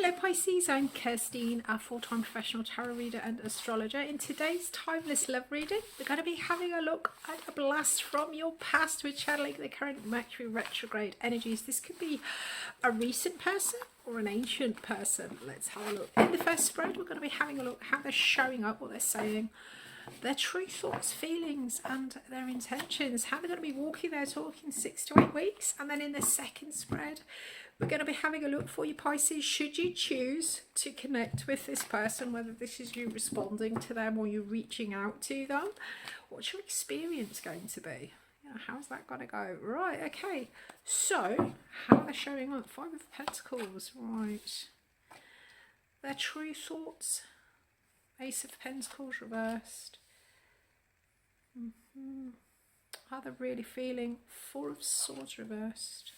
Hello Pisces, I'm Kirstine, a full-time professional tarot reader and astrologer. In today's timeless love reading, we're going to be having a look at a blast from your past. We're channeling the current Mercury retrograde energies. This could be a recent person or an ancient person. Let's have a look. In the first spread, we're going to be having a look at how they're showing up, what they're saying, their true thoughts, feelings and their intentions, how they're going to be walking their talk in 6 to 8 weeks. And then in the second spread, we're going to be having a look for you, Pisces, should you choose to connect with this person, whether this is you responding to them or you reaching out to them. What's your experience going to be? How's that going to go? Right, okay. So, how are they showing up? 5 of Pentacles, right. Their true thoughts. Ace of Pentacles reversed. How they're really feeling. 4 of Swords reversed.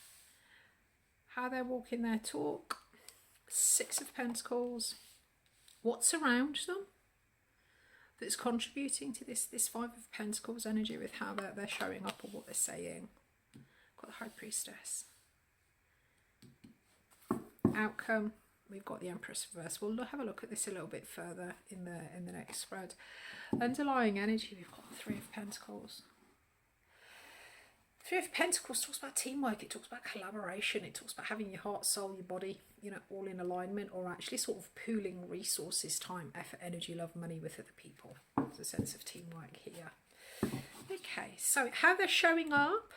How they're walking their talk. 6 of Pentacles. What's around them that's contributing to this 5 of Pentacles energy with how they're showing up or what they're saying. Got the High Priestess. Outcome. We've got the Empress reverse. We'll have a look at this a little bit further in the next spread. Underlying energy, we've got the 3 of Pentacles. 3 of Pentacles talks about teamwork, it talks about collaboration, it talks about having your heart, soul, your body, you know, all in alignment, or actually sort of pooling resources, time, effort, energy, love, money with other people. There's a sense of teamwork here. Okay, so how they're showing up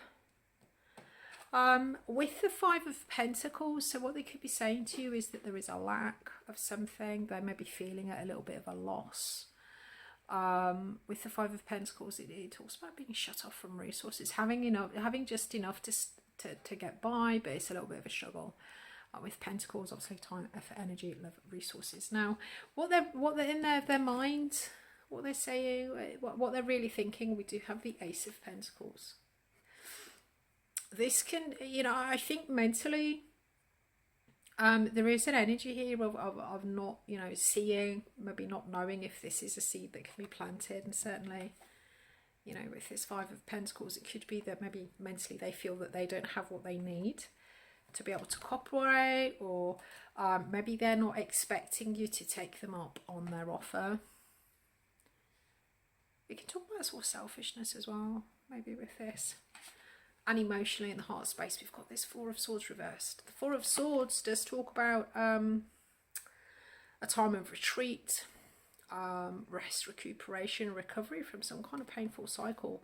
with the 5 of Pentacles. So what they could be saying to you is that there is a lack of something. They may be feeling a little bit of a loss. With the 5 of Pentacles, it talks about being shut off from resources, having just enough to get by, but it's a little bit of a struggle. With Pentacles, obviously, time, effort, energy, love, resources. Now, what they're in their mind, what they're saying, what they're really thinking, we do have the Ace of Pentacles. This can, you know, I think mentally, there is an energy here of not, you know, seeing, maybe not knowing if this is a seed that can be planted. And certainly, you know, with this 5 of Pentacles, it could be that maybe mentally they feel that they don't have what they need to be able to cooperate, or maybe they're not expecting you to take them up on their offer. We can talk about sort of selfishness as well, maybe with this. And emotionally in the heart space, we've got this 4 of Swords reversed. The 4 of Swords does talk about a time of retreat, rest, recuperation, recovery from some kind of painful cycle.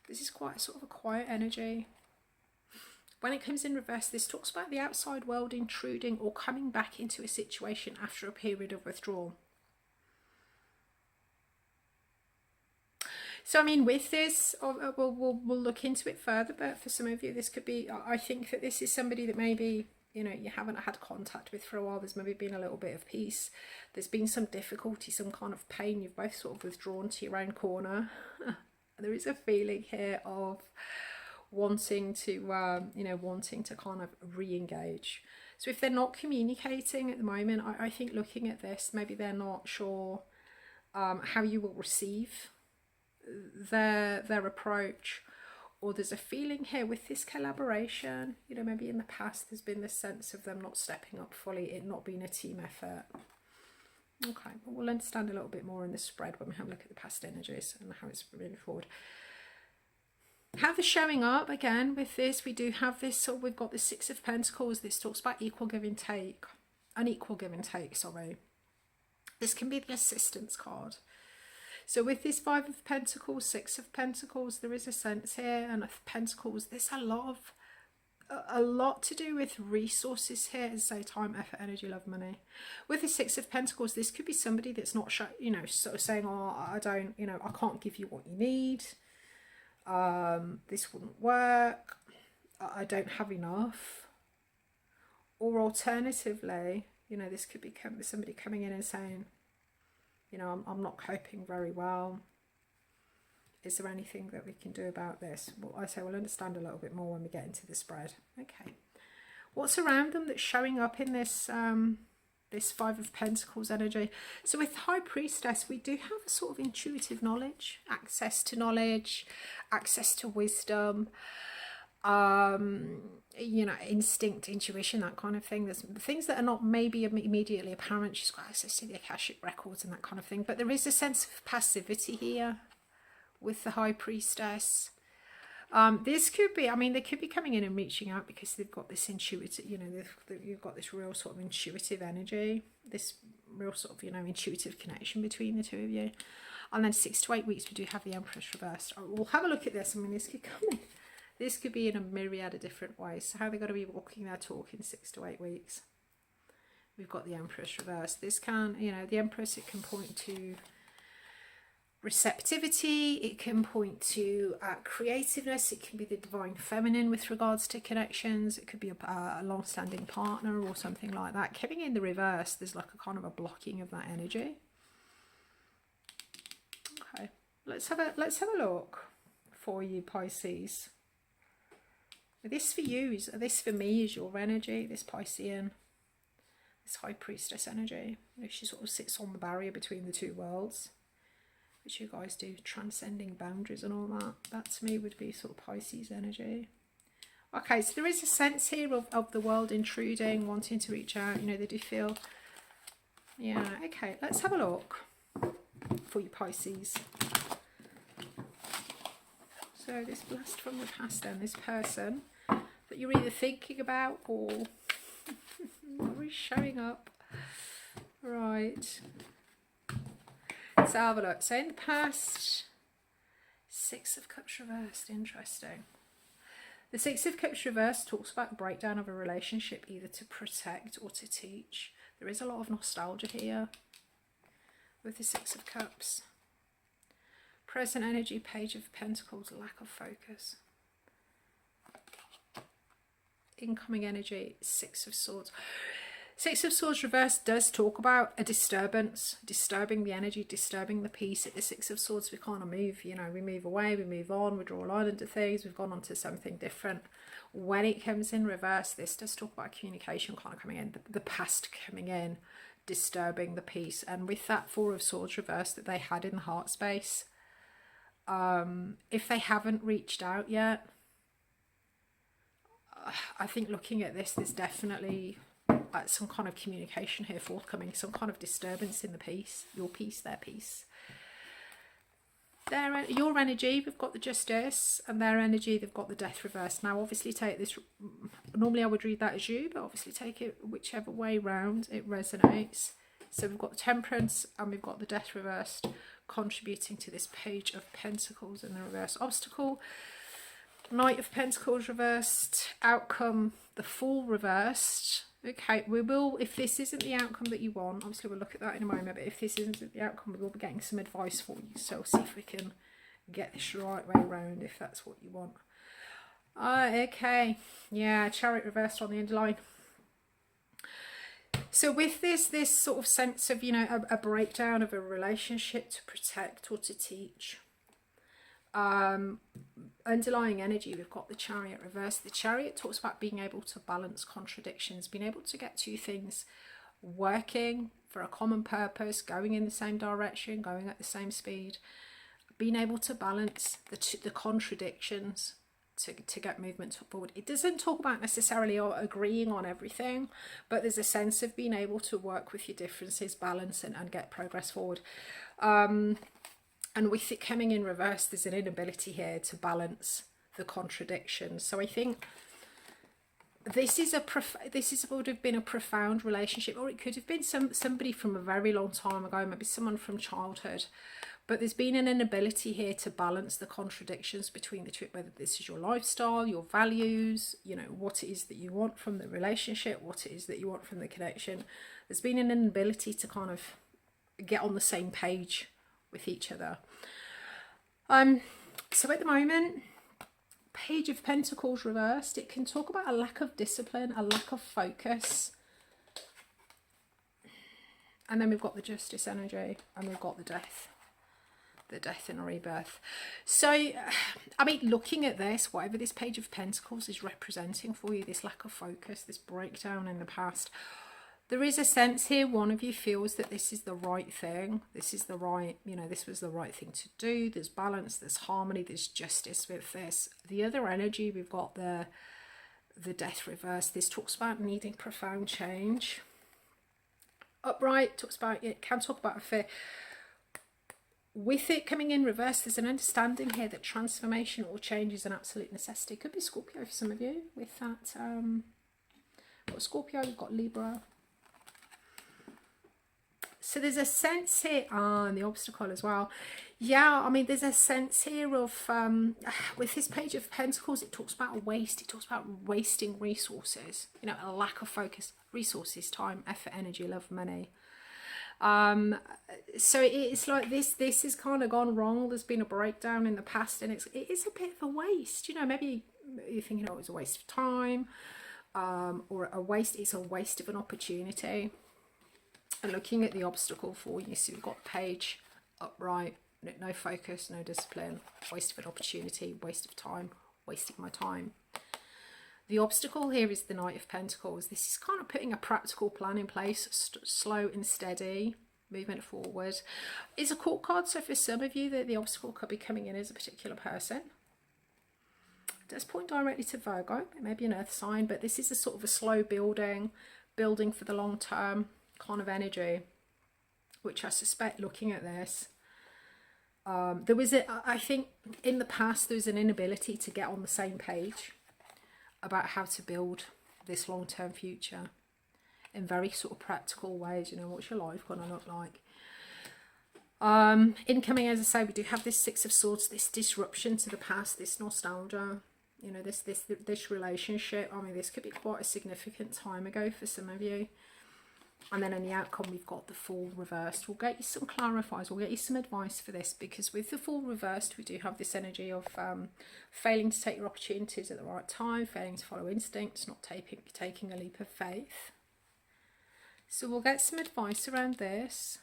This is quite sort of a quiet energy. When it comes in reverse, this talks about the outside world intruding or coming back into a situation after a period of withdrawal. So, I mean, with this, we'll look into it further, but for some of you, this could be, I think that this is somebody that maybe, you know, you haven't had contact with for a while. There's maybe been a little bit of peace. There's been some difficulty, some kind of pain. You've both sort of withdrawn to your own corner. There is a feeling here of wanting to, you know, wanting to kind of re-engage. So if they're not communicating at the moment, I think looking at this, maybe they're not sure how you will receive their approach, or there's a feeling here with this collaboration, you know, maybe in the past there's been this sense of them not stepping up fully, it not being a team effort. Okay, but we'll understand a little bit more in the spread when we have a look at the past energies and how it's moving forward. How they're showing up again with this, we do have this, so we've got the 6 of Pentacles. This talks about equal give and take, unequal give and take, sorry. This can be the assistance card. So with this 5 of Pentacles, 6 of Pentacles, there is a sense here, and of Pentacles, there's a lot to do with resources here, as say time, effort, energy, love, money. With the 6 of Pentacles, this could be somebody that's not, you know, sort of saying, oh, I don't, you know, I can't give you what you need. This wouldn't work. I don't have enough. Or alternatively, you know, this could be somebody coming in and saying, you know, I'm not coping very well. Is there anything that we can do about this? Well, I say we'll understand a little bit more when we get into the spread. Okay. What's around them that's showing up in this this 5 of Pentacles energy? So with High Priestess, we do have a sort of intuitive knowledge, access to wisdom. you know, instinct, intuition, that kind of thing. There's things that are not maybe immediately apparent. She's got access to the Akashic records and that kind of thing, but there is a sense of passivity here with the High Priestess. This could be, I mean, they could be coming in and reaching out because they've got this intuitive, you know, you've got this real sort of intuitive energy, this real sort of, you know, intuitive connection between the two of you. And then 6 to 8 weeks, we do have the Empress reversed. We'll have a look at this. I mean, this could come in. This could be in a myriad of different ways. So how they're going to be walking their talk in 6 to 8 weeks. We've got the Empress reversed. This can, you know, the Empress, it can point to receptivity. It can point to creativeness. It can be the divine feminine with regards to connections. It could be a long-standing partner or something like that. Coming in the reverse, there's like a kind of a blocking of that energy. Okay, let's have a look for you, Pisces. This for you, this for me is your energy, this Piscean, this High Priestess energy. You know, she sort of sits on the barrier between the two worlds, which you guys do, transcending boundaries and all that. That to me would be sort of Pisces energy. Okay, so there is a sense here of the world intruding, wanting to reach out. You know, they do feel, yeah, okay, let's have a look for you, Pisces. So this blast from the past then, this person that you're either thinking about or is showing up. Right. Let's have a look. So in the past, 6 of Cups reversed. Interesting. The 6 of Cups reversed talks about breakdown of a relationship, either to protect or to teach. There is a lot of nostalgia here with the 6 of Cups. Present energy, Page of Pentacles, lack of focus. Incoming energy, 6 of Swords. 6 of Swords reversed does talk about a disturbance, disturbing the energy, disturbing the peace. At the 6 of Swords, we kind of move, you know, we move away, we move on, we draw a line into things, we've gone on to something different. When it comes in reverse, this does talk about communication kind of coming in, the past coming in, disturbing the peace. And with that 4 of Swords reversed that they had in the heart space, if they haven't reached out yet, I think looking at this, there's definitely some kind of communication here forthcoming, some kind of disturbance in the peace, your peace, their peace. Your energy, we've got the Justice, and their energy, they've got the Death reversed. Now obviously take this, normally I would read that as you, but obviously take it whichever way round it resonates. So we've got the Temperance and we've got the Death reversed, contributing to this Page of Pentacles in the reverse. Obstacle, Knight of Pentacles reversed, outcome, the Fool reversed. Okay, we will, if this isn't the outcome that you want, obviously we'll look at that in a moment, but if this isn't the outcome, we will be getting some advice for you. So we'll see if we can get this right way around, if that's what you want. Okay, yeah, Chariot reversed on the underline. So with this sort of sense of, you know, a breakdown of a relationship to protect or to teach. Underlying energy, we've got the Chariot reversed. The Chariot talks about being able to balance contradictions, being able to get two things working for a common purpose, going in the same direction, going at the same speed, being able to balance the contradictions to get movement forward. It doesn't talk about necessarily agreeing on everything, but there's a sense of being able to work with your differences, balance and get progress forward. And with it coming in reverse, there's an inability here to balance the contradictions. So I think this would have been a profound relationship, or it could have been somebody from a very long time ago, maybe someone from childhood. But there's been an inability here to balance the contradictions between the two, whether this is your lifestyle, your values, you know, what it is that you want from the relationship, what it is that you want from the connection. There's been an inability to kind of get on the same page with each other. So at the moment, Page of Pentacles reversed, it can talk about a lack of discipline, a lack of focus. And then we've got the Justice energy, and we've got the death and a rebirth. So, I mean, looking at this, whatever this Page of Pentacles is representing for you, this lack of focus, this breakdown in the past, There is a sense here, one of you feels that this is the right thing. This is the right, you know, this was the right thing to do. There's balance, there's harmony, there's justice with this. The other energy, we've got the death reverse. This talks about needing profound change. Upright talks about, it can talk about a fear. With it coming in reverse, there's an understanding here that transformation or change is an absolute necessity. Could be Scorpio for some of you with that. Got Scorpio, we've got Libra. So there's a sense here, and the obstacle as well. Yeah, I mean, there's a sense here of, with this Page of Pentacles, it talks about a waste. It talks about wasting resources, you know, a lack of focus, resources, time, effort, energy, love, money. So it's like this has kind of gone wrong. There's been a breakdown in the past, and it is a bit of a waste, you know. Maybe you're thinking, oh, it was a waste of time, or it's a waste of an opportunity. And looking at the obstacle for you, so we've got Page upright, no focus, no discipline, waste of an opportunity, waste of time, wasting my time. The obstacle here is the Knight of Pentacles. This is kind of putting a practical plan in place, slow and steady, movement forward. It's a court card, so for some of you, the obstacle could be coming in as a particular person. It does point directly to Virgo. It may be an earth sign, but this is a sort of a slow building for the long term kind of energy, which I suspect, looking at this, there was I think in the past there was an inability to get on the same page about how to build this long-term future in very sort of practical ways. You know, what's your life going to look like? Incoming, as I say, we do have this Six of Swords, this disruption to the past, this nostalgia, you know, this relationship. I mean, this could be quite a significant time ago for some of you. And then in the outcome, we've got the Fool reversed. We'll get you some clarifiers, we'll get you some advice for this, because with the Fool reversed, we do have this energy of failing to take your opportunities at the right time, failing to follow instincts, not taking a leap of faith. So we'll get some advice around this.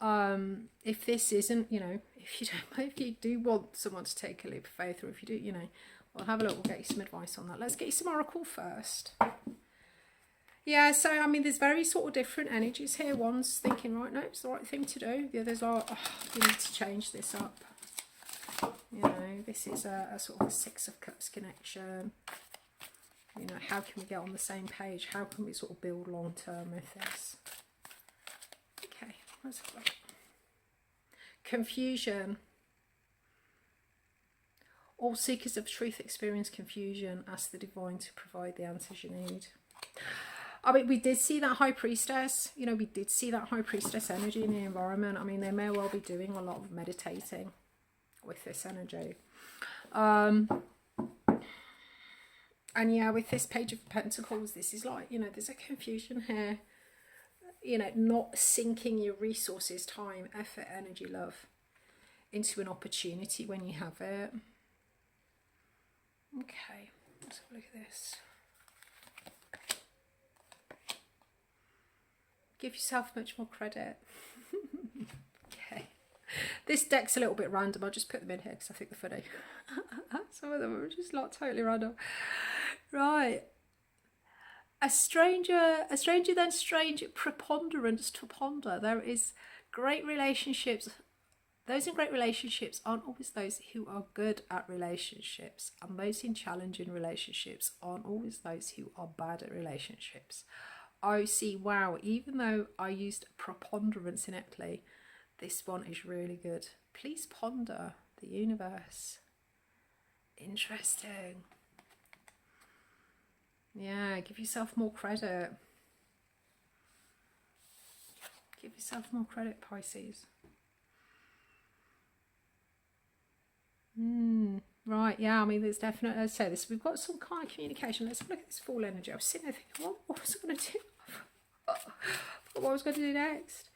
If this isn't, you know, if you do want someone to take a leap of faith, or if you do, you know, we'll have a look, we'll get you some advice on that. Let's get you some oracle first. Yeah, so I mean, there's very sort of different energies here. One's thinking, right, no, it's the right thing to do. The other's like, oh, we need to change this up. You know, this is a sort of a Six of Cups connection. You know, how can we get on the same page? How can we sort of build long term with this? Okay, let's have a look. Confusion. All seekers of truth experience confusion. Ask the divine to provide the answers you need. I mean, we did see that High Priestess, you know, we did see that High Priestess energy in the environment. I mean, they may well be doing a lot of meditating with this energy. And yeah, with this Page of Pentacles, this is like, you know, there's a confusion here. You know, not sinking your resources, time, effort, energy, love into an opportunity when you have it. Okay, let's have a look at this. Give yourself much more credit. Okay. This deck's a little bit random. I'll just put them in here because I think they're funny. Some of them are just like totally random. Right. A stranger than strange, preponderance to ponder. There is great relationships. Those in great relationships aren't always those who are good at relationships. And those in challenging relationships aren't always those who are bad at relationships. Oh, see, wow, even though I used preponderance ineptly, this one is really good. Please ponder the universe. Interesting. Yeah, give yourself more credit. Give yourself more credit, Pisces. Right, yeah, I mean, there's definitely, let's say this, we've got some kind of communication. Let's look at this Fool energy. I was sitting there thinking, what was I going to do? What I was going to do next?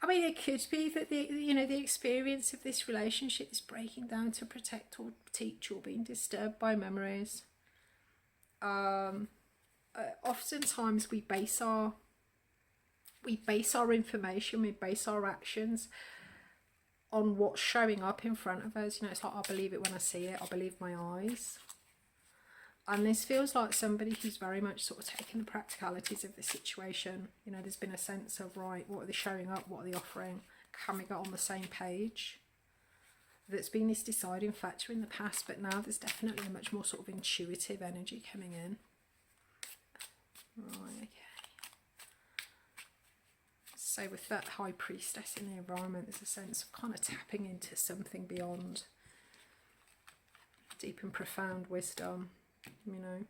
I mean, it could be that the experience of this relationship is breaking down to protect or teach, or being disturbed by memories. Oftentimes we base our information, we base our actions on what's showing up in front of us. You know, it's like, I believe it when I see it. I believe my eyes. And this feels like somebody who's very much sort of taken the practicalities of the situation. You know, there's been a sense of, right, what are they showing up? What are they offering? Can we get on the same page? There's been this deciding factor in the past, but now there's definitely a much more sort of intuitive energy coming in. Right, okay. So with that High Priestess in the environment, there's a sense of kind of tapping into something beyond, deep and profound wisdom, you know.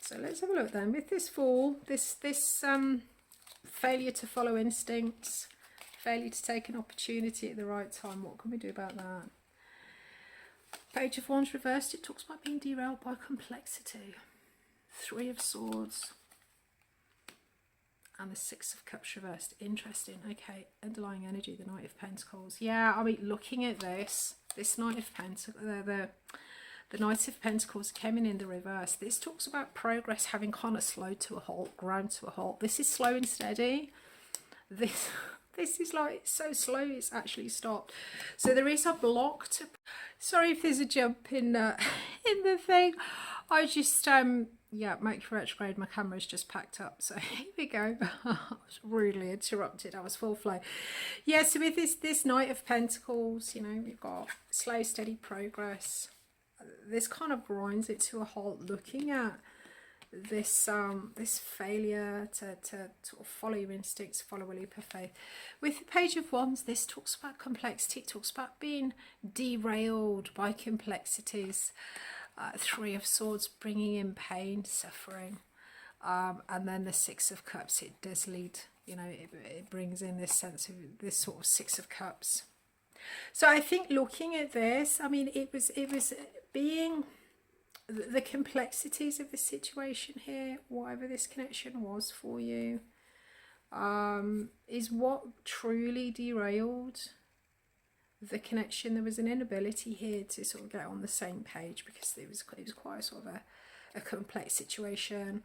So let's have a look then. With this Fool, this failure to follow instincts, failure to take an opportunity at the right time, what can we do about that? Page of Wands reversed, it talks about being derailed by complexity. Three of Swords. And the Six of Cups reversed. Interesting. Okay, underlying energy, the Knight of Pentacles. Yeah, I mean, looking at this Knight of Pentacles, the Knight of Pentacles coming in the reverse. This talks about progress having kind of slowed to a halt, ground to a halt. This is slow and steady. This is like so slow it's actually stopped. So there is a block to. Sorry if there's a jump in the thing. I just yeah, Mercury retrograde, my camera's just packed up, so here we go. I was rudely interrupted, I was full flow. Yeah, so with this Knight of Pentacles, you know, we've got slow, steady progress. This kind of grinds it to a halt, looking at this this failure to sort of follow your instincts, follow a leap of faith. With the Page of Wands, this talks about complexity, it talks about being derailed by complexities. Three of Swords, bringing in pain, suffering, and then the Six of Cups, it does lead, you know, it brings in this sense of this sort of Six of Cups. So I think looking at this, I mean, it was being the complexities of the situation here, whatever this connection was for you, is what truly derailed the connection. There was an inability here to sort of get on the same page because it was quite a sort of a complex situation,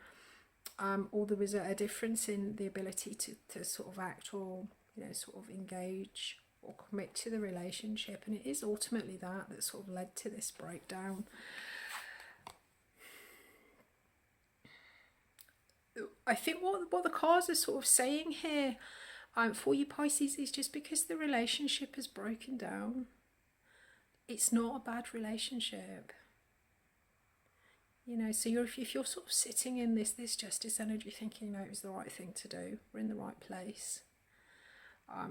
or there was a difference in the ability to sort of act or, you know, sort of engage or commit to the relationship, and it is ultimately that sort of led to this breakdown. I think what the cards are sort of saying here, for you Pisces, is just because the relationship has broken down, it's not a bad relationship. You know, so if you're sort of sitting in this Justice energy thinking, no, it was the right thing to do, we're in the right place.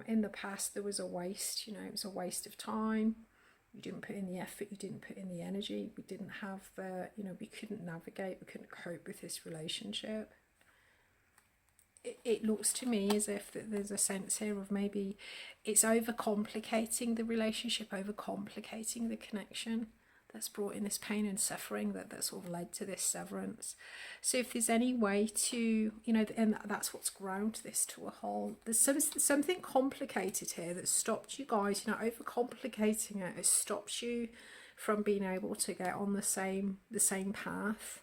In the past there was a waste, you know, it was a waste of time. You didn't put in the effort, you didn't put in the energy, we didn't have the, you know, we couldn't navigate, we couldn't cope with this relationship. It looks to me as if that there's a sense here of maybe it's overcomplicating the relationship, overcomplicating the connection that's brought in this pain and suffering that sort of led to this severance. So if there's any way to, you know, and that's what's ground this to a halt, there's something complicated here that stopped you guys, you know, overcomplicating it has stopped you from being able to get on the same path.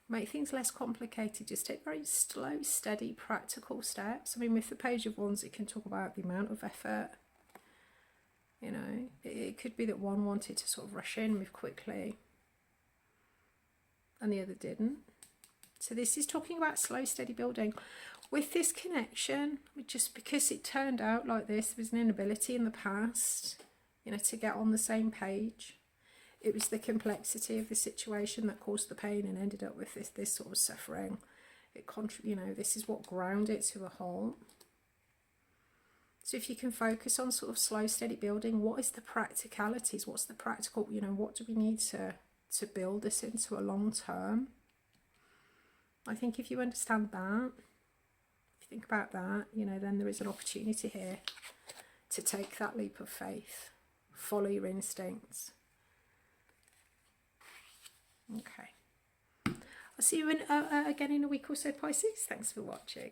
Make things less complicated, just take very slow, steady, practical steps. I mean, with the Page of Wands, it can talk about the amount of effort. You know, it could be that one wanted to sort of rush in, move quickly, and the other didn't. So this is talking about slow, steady building. With this connection, just because it turned out like this, there was an inability in the past, you know, to get on the same page. It was the complexity of the situation that caused the pain and ended up with this sort of suffering. You know, this is what ground it to a halt. So if you can focus on sort of slow, steady building, what is the practicalities? What's the practical, you know, what do we need to build this into a long term? I think if you understand that, if you think about that, you know, then there is an opportunity here to take that leap of faith, follow your instincts. Okay, I'll see you again in a week or so, Pisces. Thanks for watching.